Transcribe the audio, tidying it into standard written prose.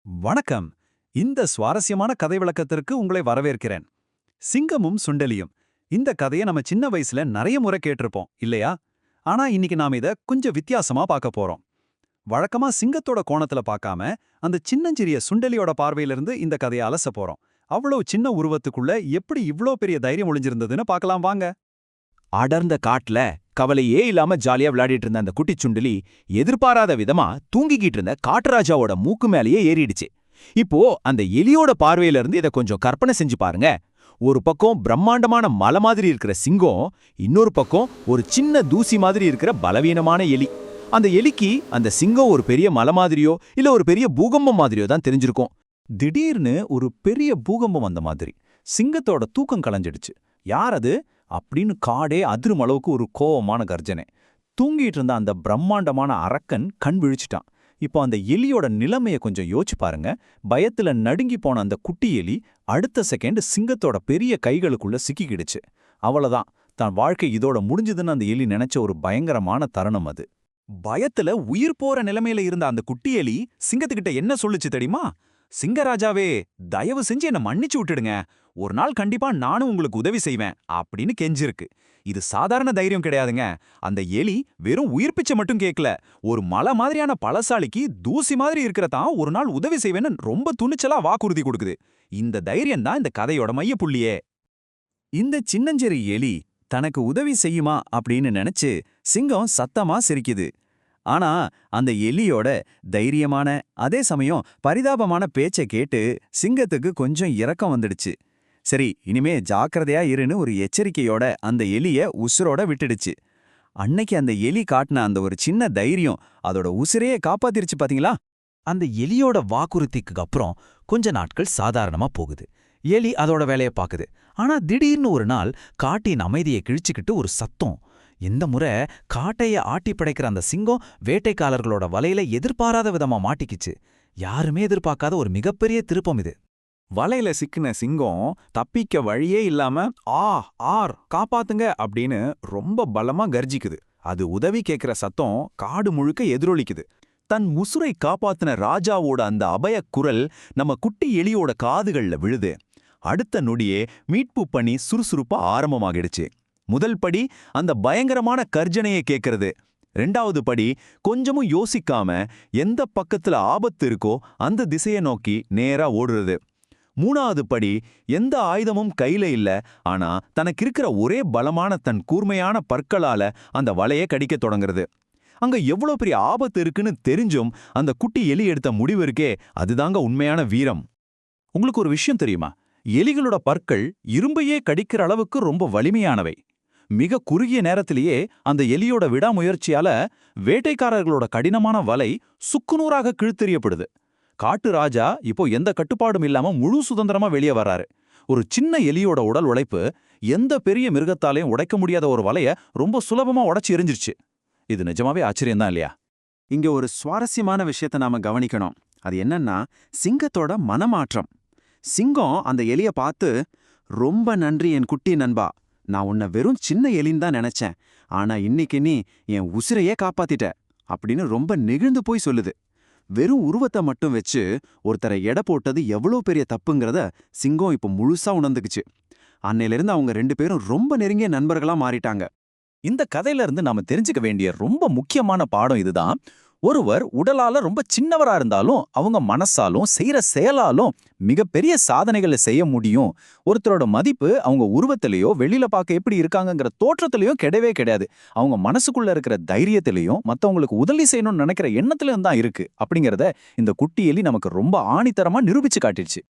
வணக்கம். இந்த சுவாரஸ்யமான கதை விளக்கத்திற்கு உங்களை வரவேற்கிறேன். சிங்கமும் சுண்டெலியும். இந்த கதையை நம்ம சின்ன வயசுல நிறைய முறை கேட்டிருப்போம், இல்லையா? ஆனா இன்னைக்கு நாம இத கொஞ்சம் வித்தியாசமா பார்க்க போறோம். வழக்கமா சிங்கத்தோட கோணத்துல பார்க்காம, அந்த சின்னஞ்சிறிய சுண்டெலியோட பார்வையிலிருந்து இந்த கதையை அலச போறோம். அவ்வளவு சின்ன உருவத்துக்குள்ள எப்படி இவ்ளோ பெரிய தைரியம் ஒளிஞ்சிருந்ததுன்னு பார்க்கலாம் வாங்க. அடர்ந்த காட்டுல கவலையே இல்லாம ஜாலியா விளையாடிட்டு இருந்த அந்த குட்டிச் சுண்டலி எதிர்பாராத விதமா தூங்கிக்கிட்டு இருந்த காட்டுராஜாவோட மூக்கு மேலேயே ஏறிடுச்சு. இப்போ அந்த எலியோட பார்வையில இருந்து இதை கொஞ்சம் கற்பனை செஞ்சு பாருங்க. ஒரு பக்கம் பிரம்மாண்டமான மலை மாதிரி இருக்கிற சிங்கம், இன்னொரு பக்கம் ஒரு சின்ன தூசி மாதிரி இருக்கிற பலவீனமான எலி. அந்த எலிக்கு அந்த சிங்கம் ஒரு பெரிய மலை மாதிரியோ இல்ல ஒரு பெரிய பூகம்பம் மாதிரியோ தான் தெரிஞ்சிருக்கும். திடீர்னு ஒரு பெரிய பூகம்பம் வந்த மாதிரி சிங்கத்தோட தூக்கம் கலைஞ்சிடுச்சு. யார் அது அப்படின்னு காடே அதிரும் அளவுக்கு ஒரு கோவமான கர்ஜனை. தூங்கிட்டு இருந்த அந்த பிரம்மாண்டமான அரக்கன் கண் விழிச்சிட்டான். இப்போ அந்த எலியோட நிலைமைய கொஞ்சம் யோசிச்சு பாருங்க. பயத்துல நடுங்கி போன அந்த குட்டி எலி அடுத்த செகண்ட் சிங்கத்தோட பெரிய கைகளுக்குள்ள சிக்கிக்கிடுச்சு. அவ்வளவுதான், தன் வாழ்க்கை இதோட முடிஞ்சதுன்னு அந்த எலி நினைச்ச ஒரு பயங்கரமான தருணம் அது. பயத்துல உயிர் போற நிலைமையில இருந்த அந்த குட்டி எலி சிங்கத்துக்கிட்ட என்ன சொல்லுச்சு தெரியுமா? சிங்கராஜாவே, தயவு செஞ்சு என்ன மன்னிச்சு விட்டுடுங்க. ஒரு நாள் கண்டிப்பா நானும் உங்களுக்கு உதவி செய்வேன் அப்படின்னு கெஞ்சிருக்கு. இது சாதாரண தைரியம் கிடையாதுங்க. அந்த எலி வெறும் உயிர் பிச்சை மட்டும் கேட்கல, ஒரு மலை மாதிரியான பலசாலிக்கு தூசி மாதிரி இருக்கிறதான் ஒரு நாள் உதவி செய்வேன்னு ரொம்ப துணிச்சலா வாக்குறுதி கொடுக்குது. இந்த தைரியம் தான் இந்த கதையோட மையப்புள்ளியே. இந்த சின்னஞ்சிறு எலி தனக்கு உதவி செய்யுமா அப்படின்னு நினைச்சு சிங்கம் சத்தமா சிரிக்குது. ஆனா அந்த எலியோட தைரியமான அதே சமயம் பரிதாபமான பேச்சை கேட்டு சிங்கத்துக்கு கொஞ்சம் இரக்கம் வந்துடுச்சு. சரி, இனிமே ஜாக்கிரதையா இருன்னு ஒரு எச்சரிக்கையோட அந்த எலிய உசுரோட விட்டுடுச்சு. அன்னைக்கு அந்த எலி காட்டின அந்த ஒரு சின்ன தைரியம் அதோட உசுரையே காப்பாத்திருச்சு பாத்தீங்களா? அந்த எலியோட வாக்குறுதிக்கு அப்புறம் கொஞ்ச நாட்கள் சாதாரணமா போகுது. எலி அதோட வேலையை பாக்குது. ஆனா திடீர்னு ஒரு நாள் காட்டின் அமைதியை கிழிச்சுக்கிட்டு ஒரு சத்தம். இந்த முறை காட்டைய ஆட்டி படைக்கிற அந்த சிங்கம் வேட்டைக்காரர்களோட வலையில எதிர்பாராத விதமா மாட்டிக்கிச்சு. யாருமே எதிர்பார்க்காத ஒரு மிகப்பெரிய திருப்பம் இது. வலையில சிக்கின சிங்கம் தப்பிக்க வழியே இல்லாம ஆர் காப்பாத்துங்க அப்படின்னு ரொம்ப பலமா கர்ஜிக்குது. அது உதவி கேட்கிற சத்தம் காடு முழுக்க எதிரொலிக்குது. தன் உசுரை காப்பாத்தின ராஜாவோட அந்த அபயக் குரல் நம்ம குட்டி எலியோட காதுகள்ல விழுது. அடுத்த நொடியே மீட்பு பணி சுறுசுறுப்பா ஆரம்பமாகிடுச்சு. முதல் படி அந்த பயங்கரமான கர்ஜனையை கேட்கறது. 2வது படி கொஞ்சமும் யோசிக்காம எந்த பக்கத்துல ஆபத்து இருக்கோ அந்த திசையை நோக்கி நேரா ஓடுறது. 3வது படி எந்த ஆயுதமும் கையில இல்ல, ஆனா தனக்கு இருக்கிற ஒரே பலமான தன் கூர்மையான பற்களால அந்த வலையை கடிக்க தொடங்குறது. அங்க எவ்வளவு பெரிய ஆபத்து இருக்குன்னு தெரிஞ்சும் அந்த குட்டி எலி எடுத்த முடிவு இருக்கே, அதுதாங்க உண்மையான வீரம். உங்களுக்கு ஒரு விஷயம் தெரியுமா? எலிகளோட பற்கள் இரும்பையே கடிக்கிற அளவுக்கு ரொம்ப வலிமையானவை. மிக குறுகிய நேரத்திலேயே அந்த எலியோட விடாமுயற்சியால வேட்டைக்காரர்களோட கடினமான வலை சுக்குநூறாக கிழித்தெறியப்படுது. காட்டு ராஜா இப்போ எந்த கட்டுப்பாடும் இல்லாம முழு சுதந்திரமா வெளியே வர்றாரு. ஒரு சின்ன எலியோட உடல் உழைப்பு எந்த பெரிய மிருகத்தாலையும் உடைக்க முடியாத ஒரு வலைய ரொம்ப சுலபமா உடைச்சு எரிஞ்சிருச்சு. இது நிஜமாவே ஆச்சரியம்தான் இல்லையா? இங்க ஒரு சுவாரஸ்யமான விஷயத்த நாம கவனிக்கணும். அது என்னன்னா, சிங்கத்தோட மனமாற்றம். சிங்கம் அந்த எலிய பார்த்து, ரொம்ப நன்றி என் குட்டி நண்பா, நான் உன்னை வெறும் சின்ன எலின்னு தான் நினைச்சேன், ஆனா இன்னைக்கு நீ என் உசிரையே காப்பாத்திட்ட அப்படின்னு ரொம்ப நெகிழ்ந்து போய் சொல்லுது. வெறும் உருவத்தை மட்டும் வச்சு ஒருத்தரை எடை போட்டது எவ்வளோ பெரிய தப்புங்கிறத சிங்கம் இப்ப முழுசா உணர்ந்துக்குச்சு. அன்னையிலிருந்து அவங்க 2 பேரும் ரொம்ப நெருங்கிய நண்பர்களா மாறிட்டாங்க. இந்த கதையில இருந்து நாம தெரிஞ்சுக்க வேண்டிய ரொம்ப முக்கியமான பாடம் இதுதான். ஒருவர் உடலால ரொம்ப சின்னவரா இருந்தாலும் அவங்க மனசாலும் செய்யற செயலாலும் மிகப்பெரிய சாதனைகளை செய்ய முடியும். ஒருத்தரோட மதிப்பு அவங்க உருவத்திலேயோ வெளியில பார்க்க எப்படி இருக்காங்கங்கிற தோற்றத்திலேயோ கிடையவே கிடையாது. அவங்க மனசுக்குள்ள இருக்கிற தைரியத்திலையும் மத்தவங்களுக்கு உதவி செய்யணும்னு நினைக்கிற எண்ணத்திலும் தான் இருக்கு அப்படிங்கறத இந்த குட்டி எலி நமக்கு ரொம்ப ஆணித்தரமா நிரூபிச்சு காட்டிடுச்சு.